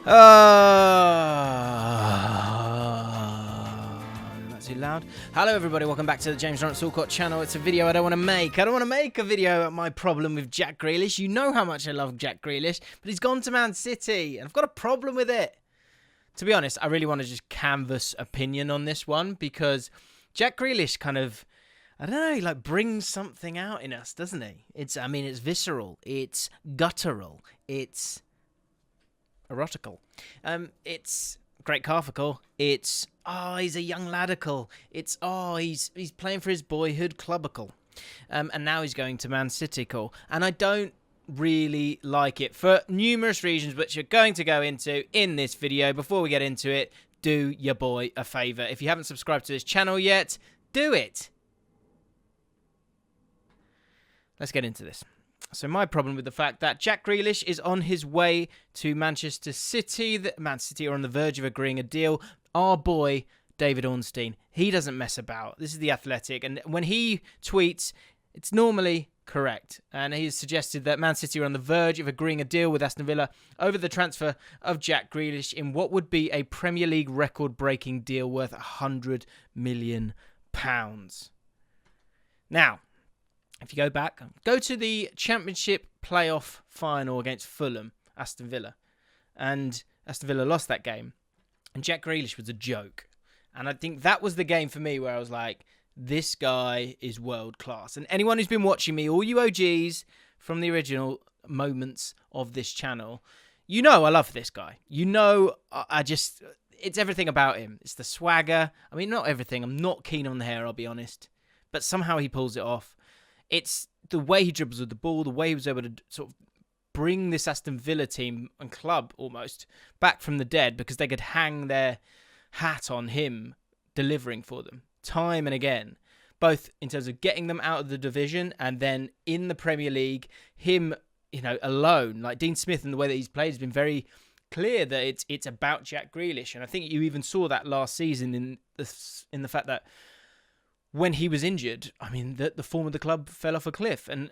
Not too loud. Hello everybody, welcome back to the James Lawrence Allcott channel. It's a video I don't want to make. I don't want to make a video about my problem with Jack Grealish. You know how much I love Jack Grealish, but he's gone to Man City, and I've got a problem with it. To be honest, I really want to just canvass opinion on this one, because Jack Grealish kind of, I don't know, he like brings something out in us, doesn't he? It's visceral, it's guttural, it's erotical. It's great carfical. It's he's a young ladical. It's he's playing for his boyhood clubical. And now he's going to Man City call. And I don't really like it for numerous reasons, which you're going to go into in this video. Before we get into it, do your boy a favour. If you haven't subscribed to this channel yet, do it. Let's get into this. So my problem with the fact that Jack Grealish is on his way to Manchester City. Man City are on the verge of agreeing a deal. Our boy, David Ornstein, he doesn't mess about. This is The Athletic. And when he tweets, it's normally correct. And he's suggested that Man City are on the verge of agreeing a deal with Aston Villa over the transfer of Jack Grealish in what would be a Premier League record-breaking deal worth £100 million. Now, if you go back, go to the Championship playoff final against Fulham, Aston Villa. And Aston Villa lost that game. And Jack Grealish was a joke. And I think that was the game for me where I was like, this guy is world class. And anyone who's been watching me, all you OGs from the original moments of this channel, you know I love this guy. You know it's everything about him. It's the swagger. I mean, not everything. I'm not keen on the hair, I'll be honest. But somehow he pulls it off. It's the way he dribbles with the ball, the way he was able to sort of bring this Aston Villa team and club almost back from the dead, because they could hang their hat on him delivering for them time and again, both in terms of getting them out of the division and then in the Premier League, him, alone. Like Dean Smith and the way that he's played has been very clear that it's about Jack Grealish. And I think you even saw that last season in the fact that when he was injured, I mean, the form of the club fell off a cliff. And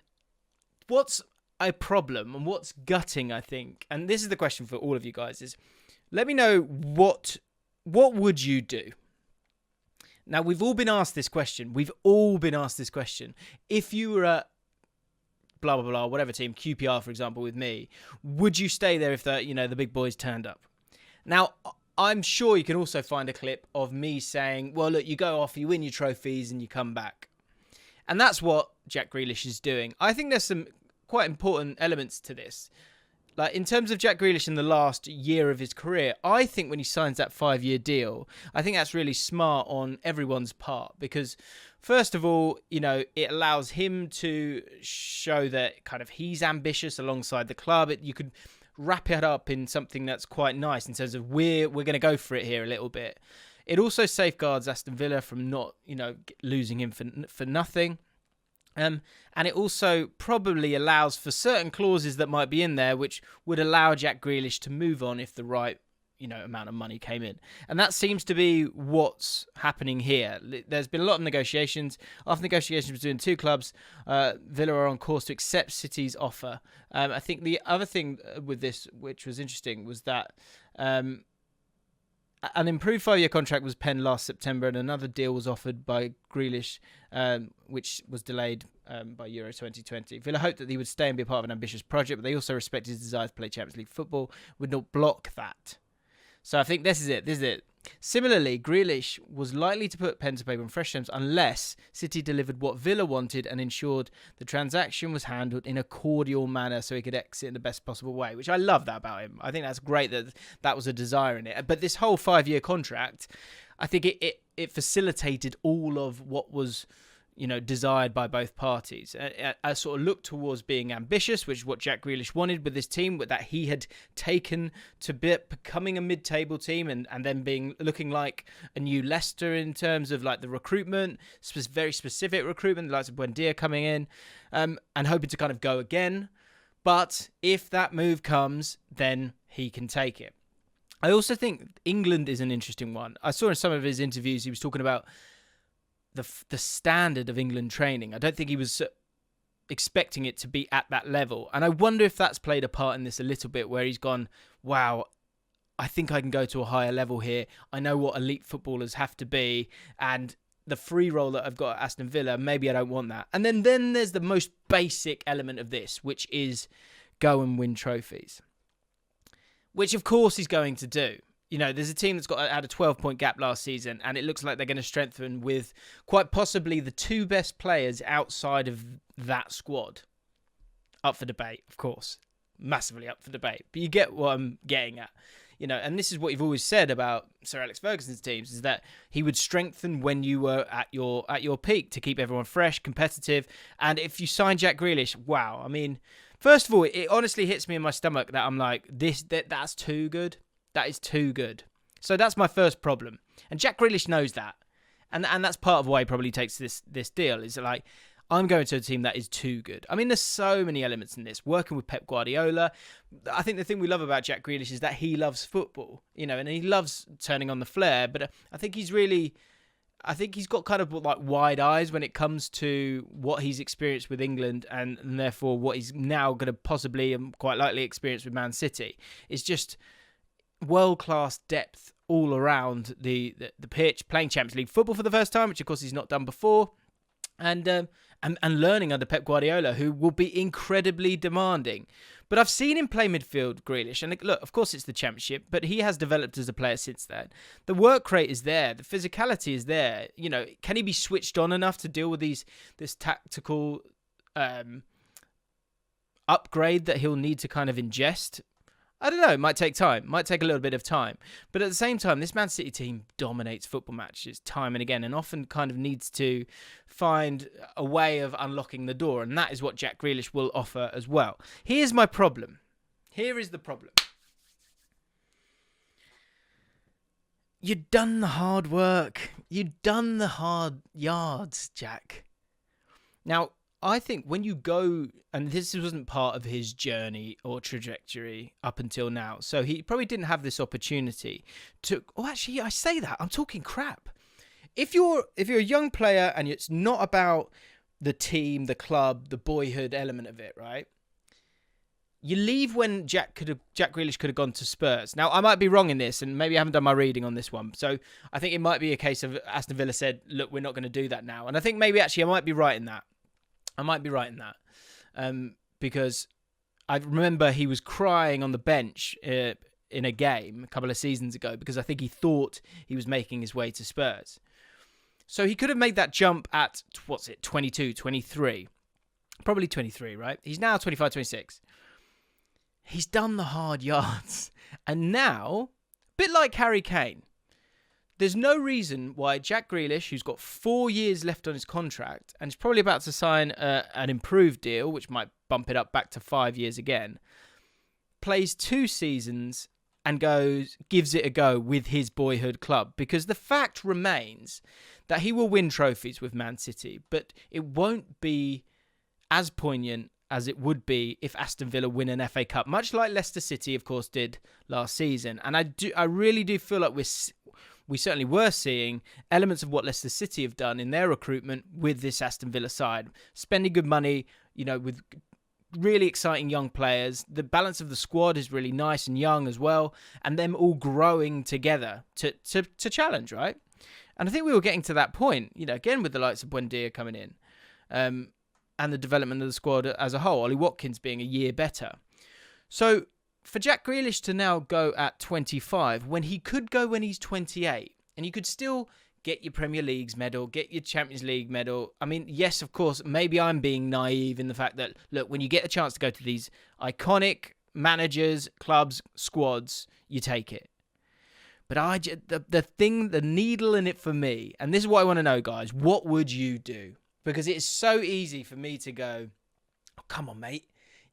what's a problem and what's gutting, I think, and this is the question for all of you guys, is let me know what would you do? Now, we've all been asked this question. We've all been asked this question. If you were at blah, blah, blah, whatever team, QPR, for example, with me, would you stay there if the big boys turned up? Now, I'm sure you can also find a clip of me saying, well, look, you go off, you win your trophies, and you come back. And that's what Jack Grealish is doing. I think there's some quite important elements to this. Like, in terms of Jack Grealish in the last year of his career, I think when he signs that 5-year deal, I think that's really smart on everyone's part. Because, first of all, it allows him to show that kind of he's ambitious alongside the club. You could wrap it up in something that's quite nice in terms of we're going to go for it here a little bit. It also safeguards Aston Villa from not, losing him for nothing. And it also probably allows for certain clauses that might be in there which would allow Jack Grealish to move on if the right amount of money came in. And that seems to be what's happening here. There's been a lot of negotiations. After negotiations between two clubs, Villa are on course to accept City's offer. I think the other thing with this, which was interesting, was that an improved 5-year contract was penned last September, and another deal was offered by Grealish, which was delayed by Euro 2020. Villa hoped that he would stay and be a part of an ambitious project, but they also respect his desire to play Champions League football, would not block that. So I think this is it. Similarly, Grealish was likely to put pen to paper on fresh terms unless City delivered what Villa wanted and ensured the transaction was handled in a cordial manner so he could exit in the best possible way, which I love that about him. I think that's great that was a desire in it. But this whole 5-year contract, I think it facilitated all of what was desired by both parties. I sort of looked towards being ambitious, which is what Jack Grealish wanted with this team, but that he had taken to becoming a mid-table team and then looking like a new Leicester in terms of like the recruitment, very specific recruitment, the likes of Buendia coming in, and hoping to kind of go again. But if that move comes, then he can take it. I also think England is an interesting one. I saw in some of his interviews, he was talking about the standard of England training. I don't think he was expecting it to be at that level. And I wonder if that's played a part in this a little bit, where he's gone, wow, I think I can go to a higher level here. I know what elite footballers have to be, and the free roll that I've got at Aston Villa, maybe I don't want that. And then there's the most basic element of this, which is go and win trophies, which of course he's going to do. You know, there's a team that's had a 12-point gap last season, and it looks like they're going to strengthen with quite possibly the two best players outside of that squad. Up for debate, of course. Massively up for debate. But you get what I'm getting at. You know, and this is what you've always said about Sir Alex Ferguson's teams, is that he would strengthen when you were at your peak to keep everyone fresh, competitive. And if you sign Jack Grealish, wow. I mean, first of all, it honestly hits me in my stomach that I'm like, that's too good. That is too good. So that's my first problem. And Jack Grealish knows that. And that's part of why he probably takes this deal, is like, I'm going to a team that is too good. I mean, there's so many elements in this. Working with Pep Guardiola, I think the thing we love about Jack Grealish is that he loves football, you know, and he loves turning on the flair. But I think he's got kind of like wide eyes when it comes to what he's experienced with England and therefore what he's now going to possibly and quite likely experience with Man City. It's just world-class depth all around the pitch, playing Champions League football for the first time, which of course he's not done before, and learning under Pep Guardiola, who will be incredibly demanding. But I've seen him play midfield, Grealish, and look, of course it's the Championship, but he has developed as a player since then. The work rate is there, the physicality is there. You know, can he be switched on enough to deal with this tactical upgrade that he'll need to kind of ingest? I don't know, it might take time, might take a little bit of time. But at the same time, this Man City team dominates football matches time and again, and often kind of needs to find a way of unlocking the door. And that is what Jack Grealish will offer as well. Here's my problem. Here is the problem. You've done the hard work. You've done the hard yards, Jack. Now, I think when you go, and this wasn't part of his journey or trajectory up until now, so he probably didn't have this opportunity to. Oh, actually, I say that I'm talking crap. If you're a young player and it's not about the team, the club, the boyhood element of it, right? You leave when Jack Grealish could have gone to Spurs. Now, I might be wrong in this, and maybe I haven't done my reading on this one. So I think it might be a case of Aston Villa said, "Look, we're not going to do that now," and I think maybe actually I might be right in that. Because I remember he was crying on the bench in a game a couple of seasons ago because I think he thought he was making his way to Spurs. So he could have made that jump at, 22, 23. Probably 23, right? He's now 25, 26. He's done the hard yards. And now, a bit like Harry Kane, there's no reason why Jack Grealish, who's got 4 years left on his contract and is probably about to sign an improved deal, which might bump it up back to 5 years again, plays 2 seasons and gives it a go with his boyhood club. Because the fact remains that he will win trophies with Man City, but it won't be as poignant as it would be if Aston Villa win an FA Cup, much like Leicester City, of course, did last season. And I really do feel like we certainly were seeing elements of what Leicester City have done in their recruitment with this Aston Villa side. Spending good money, you know, with really exciting young players. The balance of the squad is really nice and young as well. And them all growing together to challenge, right? And I think we were getting to that point, you know, again with the likes of Buendia coming in. And the development of the squad as a whole. Ollie Watkins being a year better. So for Jack Grealish to now go at 25, when he could go when he's 28, and you could still get your Premier League's medal, get your Champions League medal. I mean, yes, of course, maybe I'm being naive in the fact that, look, when you get a chance to go to these iconic managers, clubs, squads, you take it. But the needle in it for me, and this is what I want to know, guys, what would you do? Because it's so easy for me to go, oh, come on, mate.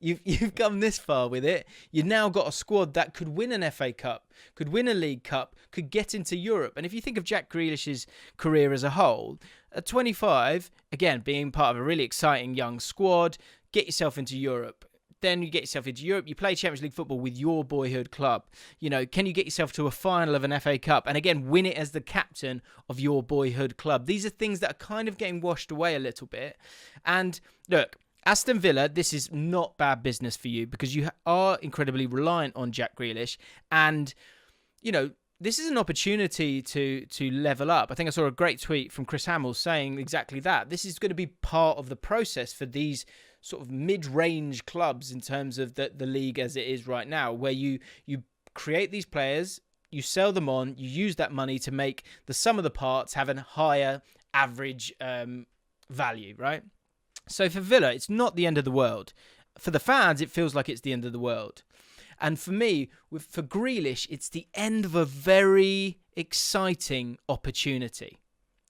You've come this far with it. You've now got a squad that could win an FA Cup, could win a League Cup, could get into Europe. And if you think of Jack Grealish's career as a whole, at 25, again, being part of a really exciting young squad, get yourself into Europe. Then you get yourself into Europe, you play Champions League football with your boyhood club. You know, can you get yourself to a final of an FA Cup? And again, win it as the captain of your boyhood club. These are things that are kind of getting washed away a little bit. And look, Aston Villa, this is not bad business for you because you are incredibly reliant on Jack Grealish. And you know, this is an opportunity to level up. I think I saw a great tweet from Chris Hamill saying exactly that. This is going to be part of the process for these sort of mid-range clubs in terms of the league as it is right now, where you create these players, you sell them on, you use that money to make the sum of the parts have a higher average value, right? So for Villa, it's not the end of the world. For the fans, it feels like it's the end of the world. And for me, for Grealish, it's the end of a very exciting opportunity.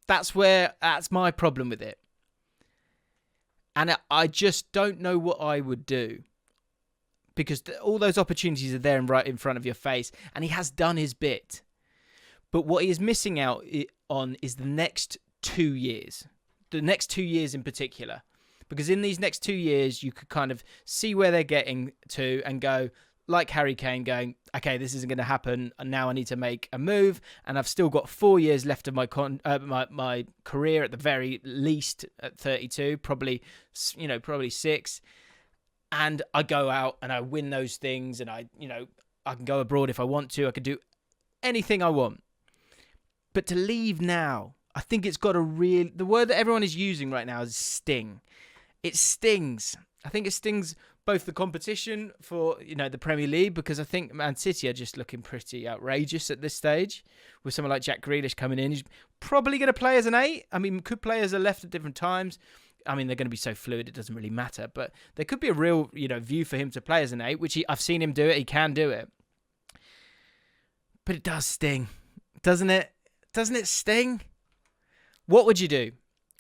That's my problem with it. And I just don't know what I would do. Because all those opportunities are there right in front of your face. And he has done his bit. But what he is missing out on is the next 2 years. The next 2 years in particular. Because in these next 2 years, you could kind of see where they're getting to and go, like Harry Kane going, okay, this isn't going to happen, and now I need to make a move, and I've still got 4 years left of my career at the very least at 32, probably 6, and I go out and I win those things, and I can go abroad if I want to, I can do anything I want. But to leave now, I think it's got the word that everyone is using right now is sting. It stings. I think it stings both the competition for, the Premier League, because I think Man City are just looking pretty outrageous at this stage with someone like Jack Grealish coming in. He's probably going to play as an 8. I mean, could play as a left at different times. I mean, they're going to be so fluid, it doesn't really matter. But there could be a real, view for him to play as an 8, which I've seen him do it. He can do it. But it does sting, doesn't it? Doesn't it sting? What would you do?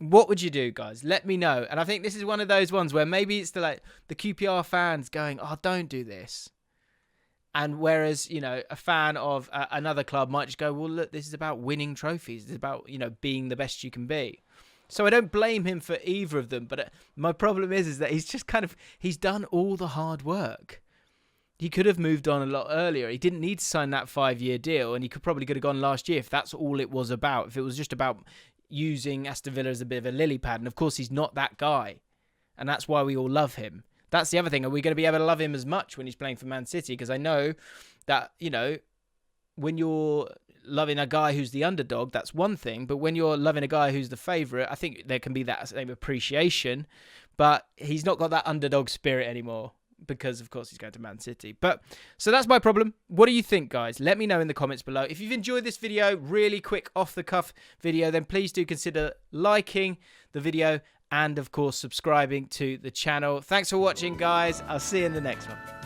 What would you do, guys? Let me know. And I think this is one of those ones where maybe it's the QPR fans going, oh, don't do this. And whereas, a fan of another club might just go, well, look, this is about winning trophies. It's about, being the best you can be. So I don't blame him for either of them. But my problem is that he's just he's done all the hard work. He could have moved on a lot earlier. He didn't need to sign that 5-year deal. And he could have gone last year if that's all it was about. If it was just about using Aston Villa as a bit of a lily pad. And of course, he's not that guy. And that's why we all love him. That's the other thing. Are we going to be able to love him as much when he's playing for Man City? Because I know that, when you're loving a guy who's the underdog, that's one thing. But when you're loving a guy who's the favourite, I think there can be that same appreciation. But he's not got that underdog spirit anymore. Because, of course, he's going to Man City. But so that's my problem. What do you think, guys? Let me know in the comments below. If you've enjoyed this video, really quick off-the-cuff video, then please do consider liking the video and, of course, subscribing to the channel. Thanks for watching, guys. I'll see you in the next one.